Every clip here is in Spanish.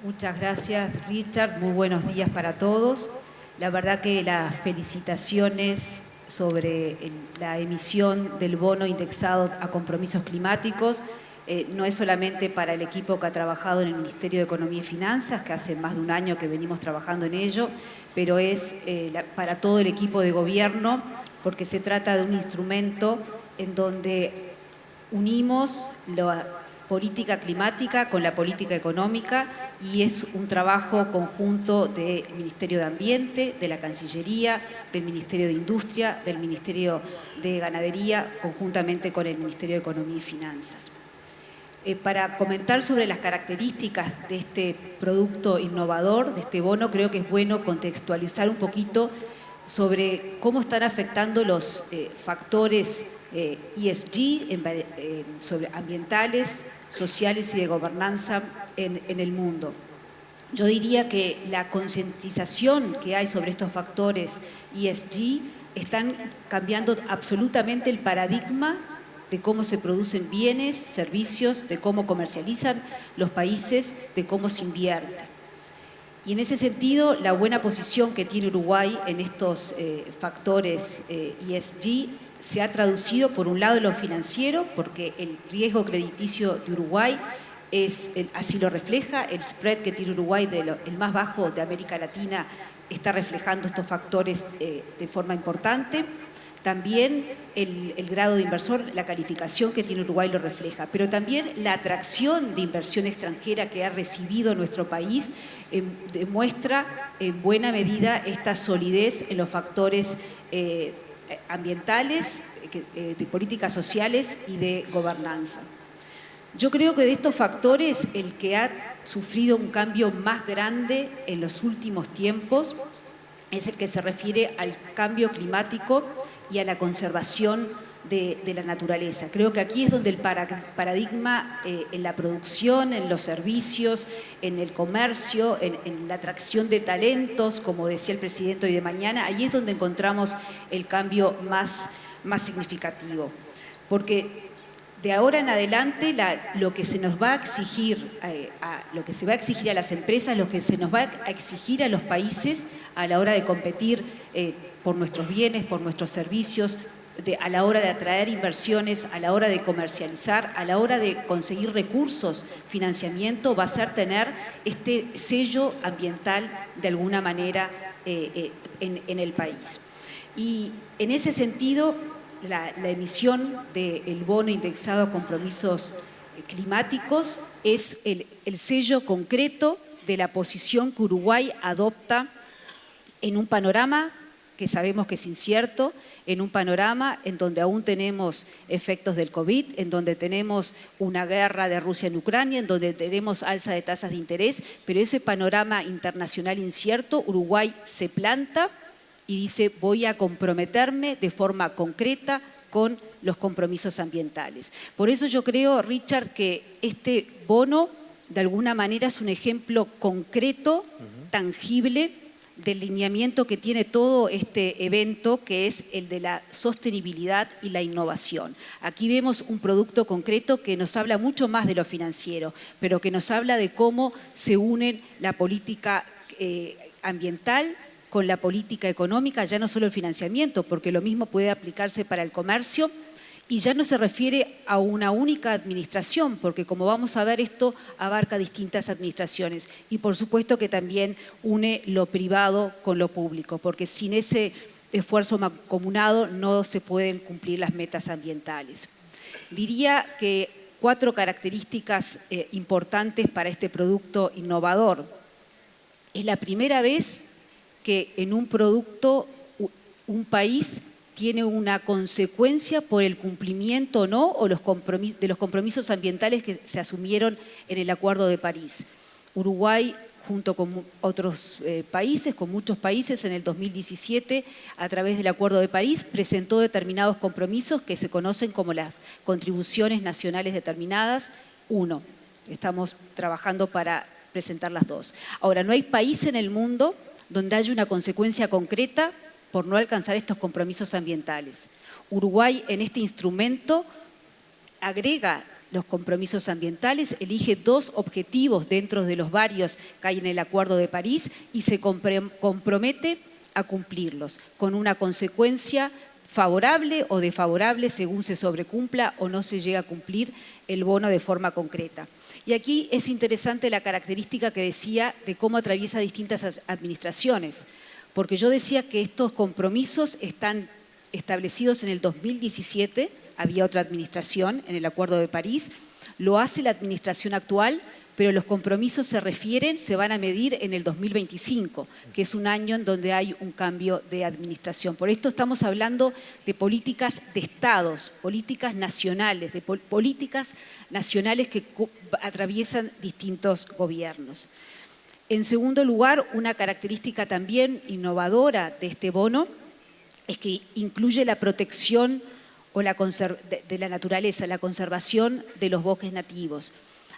Muchas gracias, Richard. Muy buenos días para todos. La verdad que las felicitaciones sobre la emisión del bono indexado a compromisos climáticos no es solamente para el equipo que ha trabajado en el Ministerio de Economía y Finanzas, que hace más de un año que venimos trabajando en ello, pero es para todo el equipo de gobierno, porque se trata de un instrumento en donde unimos la política climática con la política económica y es un trabajo conjunto del Ministerio de Ambiente, de la Cancillería, del Ministerio de Industria, del Ministerio de Ganadería, conjuntamente con el Ministerio de Economía y Finanzas. Para comentar sobre las características de este producto innovador, de este bono, creo que es bueno contextualizar un poquito sobre cómo están afectando los factores ESG, sobre ambientales, sociales y de gobernanza en el mundo. Yo diría que la concientización que hay sobre estos factores ESG están cambiando absolutamente el paradigma de cómo se producen bienes, servicios, de cómo comercializan los países, de cómo se invierte. Y en ese sentido, la buena posición que tiene Uruguay en estos factores ESG se ha traducido, por un lado, en lo financiero, porque el riesgo crediticio de Uruguay así lo refleja, el spread que tiene Uruguay, el más bajo de América Latina, está reflejando estos factores de forma importante. También el grado de inversor, la calificación que tiene Uruguay lo refleja, pero también la atracción de inversión extranjera que ha recibido nuestro país demuestra en buena medida esta solidez en los factores ambientales, de políticas sociales y de gobernanza. Yo creo que de estos factores el que ha sufrido un cambio más grande en los últimos tiempos es el que se refiere al cambio climático y a la conservación de la naturaleza. Creo que aquí es donde el paradigma en la producción, en los servicios, en el comercio, en la atracción de talentos, como decía el presidente hoy de mañana, ahí es donde encontramos el cambio más significativo. Porque de ahora en adelante lo que se nos va a exigir, lo que se va a exigir a las empresas, lo que se nos va a exigir a los países a la hora de competir por nuestros bienes, por nuestros servicios, a la hora de atraer inversiones, a la hora de comercializar, a la hora de conseguir recursos, financiamiento, va a ser tener este sello ambiental de alguna manera en el país. Y en ese sentido, la emisión del bono indexado a compromisos climáticos es el sello concreto de la posición que Uruguay adopta en un panorama que sabemos que es incierto, en un panorama en donde aún tenemos efectos del COVID, en donde tenemos una guerra de Rusia en Ucrania, en donde tenemos alza de tasas de interés, pero ese panorama internacional incierto, Uruguay se planta y dice voy a comprometerme de forma concreta con los compromisos ambientales. Por eso yo creo, Richard, que este bono de alguna manera es un ejemplo concreto, tangible, del lineamiento que tiene todo este evento, que es el de la sostenibilidad y la innovación. Aquí vemos un producto concreto que nos habla mucho más de lo financiero, pero que nos habla de cómo se une la política ambiental con la política económica, ya no solo el financiamiento, porque lo mismo puede aplicarse para el comercio, y ya no se refiere a una única administración, porque como vamos a ver, esto abarca distintas administraciones. Y por supuesto que también une lo privado con lo público, porque sin ese esfuerzo mancomunado no se pueden cumplir las metas ambientales. Diría que 4 características importantes para este producto innovador. Es la primera vez que en un producto un país tiene una consecuencia por el cumplimiento o no de los compromisos ambientales que se asumieron en el Acuerdo de París. Uruguay, junto con otros países, con muchos países, en el 2017, a través del Acuerdo de París, presentó determinados compromisos que se conocen como las contribuciones nacionales determinadas. 1. Estamos trabajando para presentar las 2. Ahora, no hay país en el mundo donde haya una consecuencia concreta por no alcanzar estos compromisos ambientales. Uruguay en este instrumento agrega los compromisos ambientales, elige 2 objetivos dentro de los varios que hay en el Acuerdo de París y se compromete a cumplirlos, con una consecuencia favorable o desfavorable según se sobrecumpla o no se llega a cumplir el bono de forma concreta. Y aquí es interesante la característica que decía de cómo atraviesa distintas administraciones, porque yo decía que estos compromisos están establecidos en el 2017, había otra administración en el Acuerdo de París, lo hace la administración actual, pero los compromisos se van a medir en el 2025, que es un año en donde hay un cambio de administración. Por esto estamos hablando de políticas de estados, políticas nacionales, políticas nacionales que atraviesan distintos gobiernos. En segundo lugar, una característica también innovadora de este bono es que incluye la protección de la naturaleza, la conservación de los bosques nativos.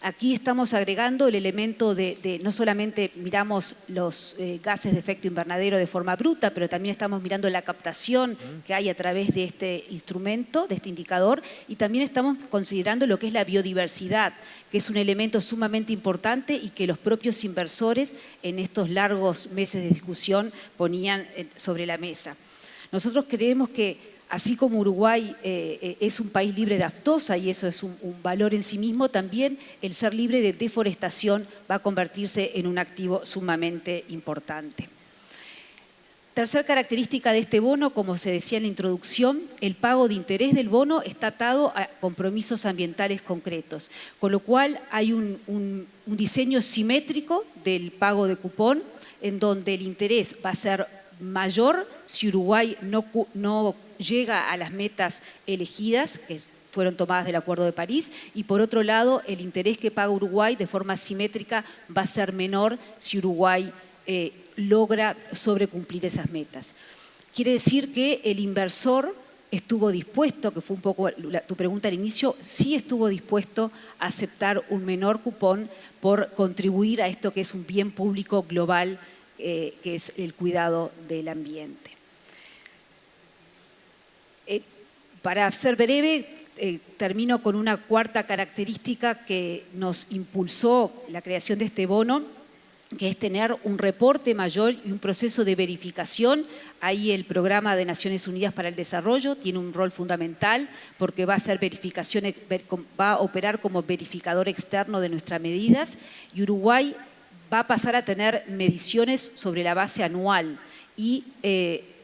Aquí estamos agregando el elemento de no solamente miramos los gases de efecto invernadero de forma bruta, pero también estamos mirando la captación que hay a través de este instrumento, de este indicador, y también estamos considerando lo que es la biodiversidad, que es un elemento sumamente importante y que los propios inversores en estos largos meses de discusión ponían sobre la mesa. Nosotros creemos que así como Uruguay es un país libre de aftosa y eso es un valor en sí mismo, también el ser libre de deforestación va a convertirse en un activo sumamente importante. Tercer característica de este bono, como se decía en la introducción, el pago de interés del bono está atado a compromisos ambientales concretos, con lo cual hay un diseño simétrico del pago de cupón, en donde el interés va a ser mayor si Uruguay no llega a las metas elegidas, que fueron tomadas del Acuerdo de París, y por otro lado, el interés que paga Uruguay de forma simétrica va a ser menor si Uruguay logra sobrecumplir esas metas. Quiere decir que el inversor estuvo dispuesto, que fue un poco tu pregunta al inicio, sí estuvo dispuesto a aceptar un menor cupón por contribuir a esto que es un bien público global, que es el cuidado del ambiente. Para ser breve, termino con una cuarta característica que nos impulsó la creación de este bono, que es tener un reporte mayor y un proceso de verificación. Ahí el Programa de Naciones Unidas para el Desarrollo tiene un rol fundamental porque va a hacer verificaciones, va a operar como verificador externo de nuestras medidas y Uruguay va a pasar a tener mediciones sobre la base anual y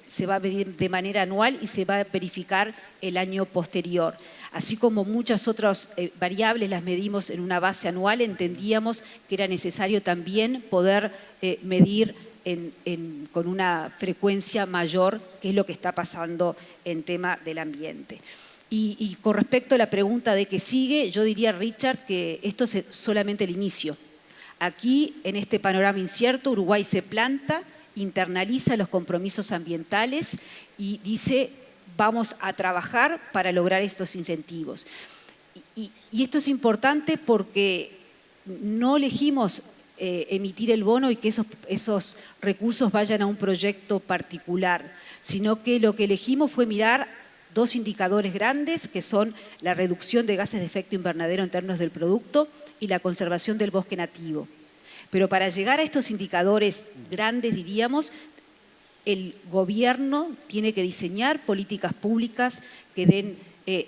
se va a medir de manera anual y se va a verificar el año posterior. Así como muchas otras variables las medimos en una base anual, entendíamos que era necesario también poder medir con una frecuencia mayor qué es lo que está pasando en tema del ambiente. Y con respecto a la pregunta de qué sigue, yo diría, Richard, que esto es solamente el inicio. Aquí, en este panorama incierto, Uruguay se planta, internaliza los compromisos ambientales y dice, vamos a trabajar para lograr estos incentivos. Y esto es importante porque no elegimos emitir el bono y que esos recursos vayan a un proyecto particular, sino que lo que elegimos fue mirar 2 indicadores grandes, que son la reducción de gases de efecto invernadero en términos del producto y la conservación del bosque nativo. Pero para llegar a estos indicadores grandes, diríamos, el gobierno tiene que diseñar políticas públicas que den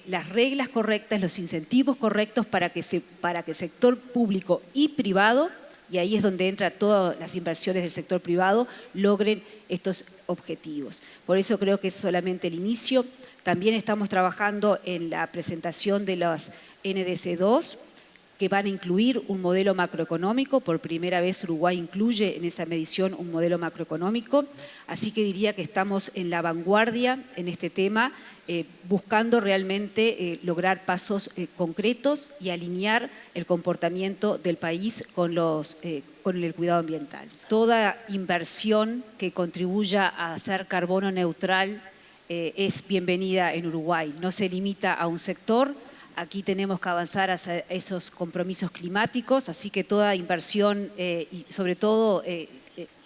las reglas correctas, los incentivos correctos para que el sector público y privado, y ahí es donde entran todas las inversiones del sector privado, logren estos objetivos. Por eso creo que es solamente el inicio. También estamos trabajando en la presentación de los NDC2, que van a incluir un modelo macroeconómico. Por primera vez Uruguay incluye en esa medición un modelo macroeconómico. Así que diría que estamos en la vanguardia en este tema, buscando realmente lograr pasos concretos y alinear el comportamiento del país con el cuidado ambiental. Toda inversión que contribuya a hacer carbono neutral es bienvenida en Uruguay. No se limita a un sector. Aquí tenemos que avanzar hacia esos compromisos climáticos, así que toda inversión y sobre todo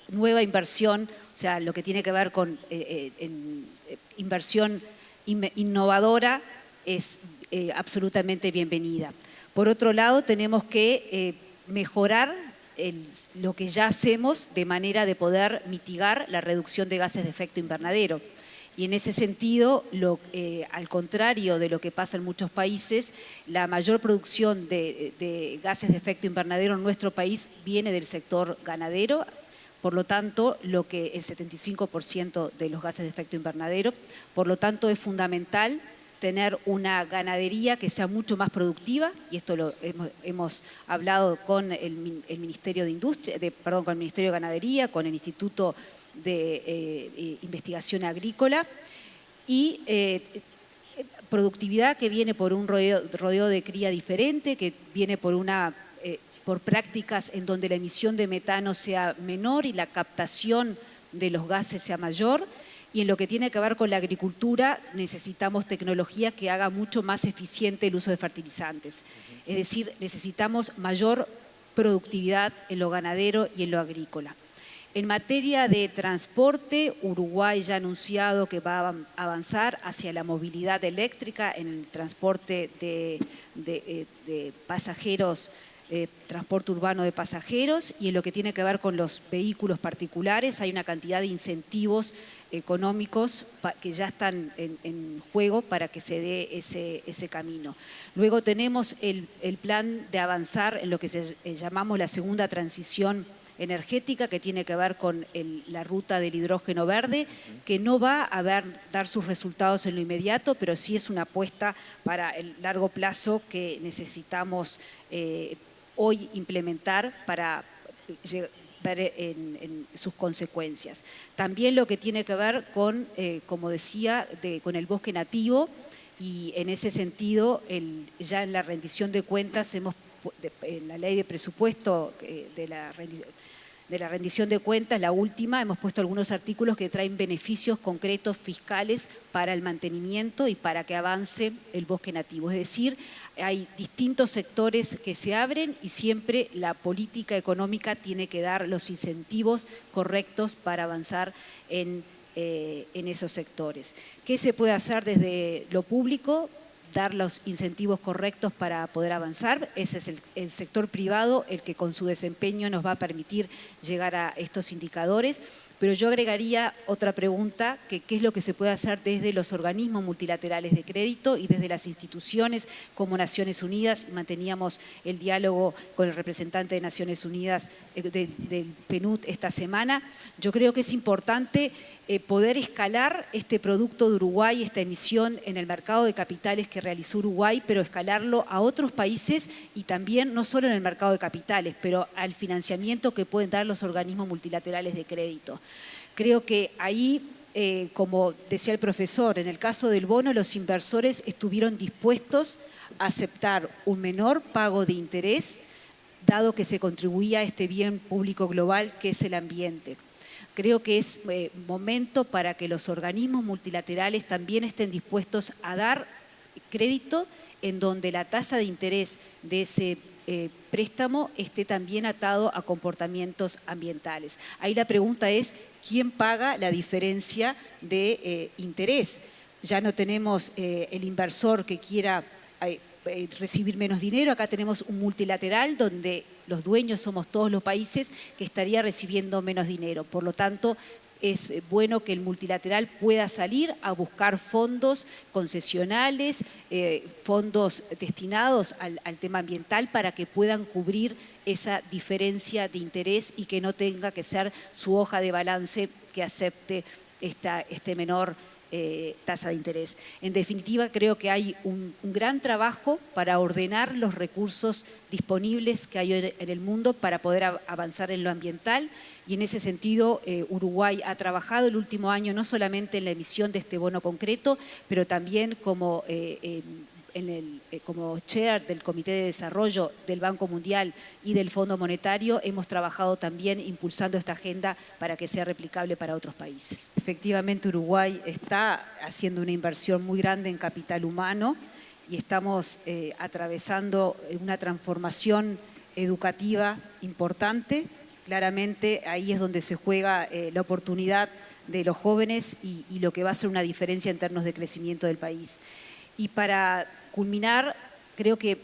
nueva inversión, o sea, lo que tiene que ver con inversión innovadora es absolutamente bienvenida. Por otro lado, tenemos que mejorar lo que ya hacemos de manera de poder mitigar la reducción de gases de efecto invernadero. Y en ese sentido, al contrario de lo que pasa en muchos países, la mayor producción de gases de efecto invernadero en nuestro país viene del sector ganadero. Por lo tanto, el 75% de los gases de efecto invernadero, por lo tanto es fundamental tener una ganadería que sea mucho más productiva, y esto lo hemos hablado con el Ministerio de Industria, con el Ministerio de Ganadería, con el Instituto de Investigación Agrícola, y productividad que viene por un rodeo de cría diferente, que viene por prácticas en donde la emisión de metano sea menor y la captación de los gases sea mayor. Y en lo que tiene que ver con la agricultura, necesitamos tecnología que haga mucho más eficiente el uso de fertilizantes. Es decir, necesitamos mayor productividad en lo ganadero y en lo agrícola. En materia de transporte, Uruguay ya ha anunciado que va a avanzar hacia la movilidad eléctrica en el transporte de pasajeros, transporte urbano de pasajeros, y en lo que tiene que ver con los vehículos particulares hay una cantidad de incentivos económicos que ya están en juego para que se dé ese camino. Luego tenemos el plan de avanzar en lo que llamamos la segunda transición energética, que tiene que ver con la ruta del hidrógeno verde, que no va a dar sus resultados en lo inmediato, pero sí es una apuesta para el largo plazo que necesitamos hoy implementar para ver en sus consecuencias. También lo que tiene que ver con, como decía, con el bosque nativo, y en ese sentido ya en la rendición de cuentas en la ley de presupuesto de la rendición de cuentas, la última, hemos puesto algunos artículos que traen beneficios concretos fiscales para el mantenimiento y para que avance el bosque nativo. Es decir, hay distintos sectores que se abren y siempre la política económica tiene que dar los incentivos correctos para avanzar en esos sectores. ¿Qué se puede hacer desde lo público? Dar los incentivos correctos para poder avanzar. Ese es el sector privado el que con su desempeño nos va a permitir llegar a estos indicadores. Pero yo agregaría otra pregunta, que qué es lo que se puede hacer desde los organismos multilaterales de crédito y desde las instituciones como Naciones Unidas. Manteníamos el diálogo con el representante de Naciones Unidas del PNUD esta semana. Yo creo que es importante poder escalar este producto de Uruguay, esta emisión en el mercado de capitales que realizó Uruguay, pero escalarlo a otros países y también no solo en el mercado de capitales, pero al financiamiento que pueden dar los organismos multilaterales de crédito. Creo que ahí, como decía el profesor, en el caso del bono, los inversores estuvieron dispuestos a aceptar un menor pago de interés, dado que se contribuía a este bien público global que es el ambiente. Creo que es momento para que los organismos multilaterales también estén dispuestos a dar crédito en donde la tasa de interés de ese préstamo esté también atado a comportamientos ambientales. Ahí la pregunta es, ¿quién paga la diferencia de interés? Ya no tenemos el inversor que quiera recibir menos dinero. Acá tenemos un multilateral donde los dueños somos todos los países que estaría recibiendo menos dinero. Por lo tanto, es bueno que el multilateral pueda salir a buscar fondos concesionales, fondos destinados al tema ambiental para que puedan cubrir esa diferencia de interés y que no tenga que ser su hoja de balance que acepte este menor tasa de interés. En definitiva, creo que hay un gran trabajo para ordenar los recursos disponibles que hay en el mundo para poder avanzar en lo ambiental, y en ese sentido Uruguay ha trabajado el último año no solamente en la emisión de este bono concreto, pero también como chair del Comité de Desarrollo del Banco Mundial y del Fondo Monetario, hemos trabajado también impulsando esta agenda para que sea replicable para otros países. Efectivamente, Uruguay está haciendo una inversión muy grande en capital humano y estamos atravesando una transformación educativa importante. Claramente ahí es donde se juega la oportunidad de los jóvenes y lo que va a ser una diferencia en términos de crecimiento del país. Y para culminar, creo que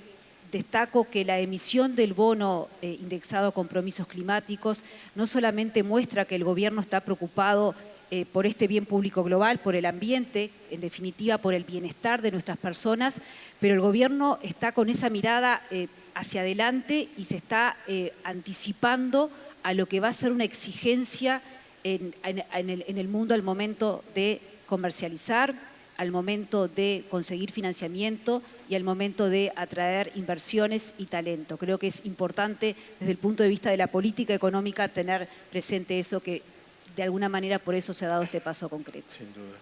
Destaco que la emisión del bono indexado a compromisos climáticos no solamente muestra que el gobierno está preocupado por este bien público global, por el ambiente, en definitiva por el bienestar de nuestras personas, pero el gobierno está con esa mirada hacia adelante y se está anticipando a lo que va a ser una exigencia en el mundo al momento de comercializar, al momento de conseguir financiamiento y al momento de atraer inversiones y talento. Creo que es importante desde el punto de vista de la política económica tener presente eso, que de alguna manera por eso se ha dado este paso concreto. Sin duda.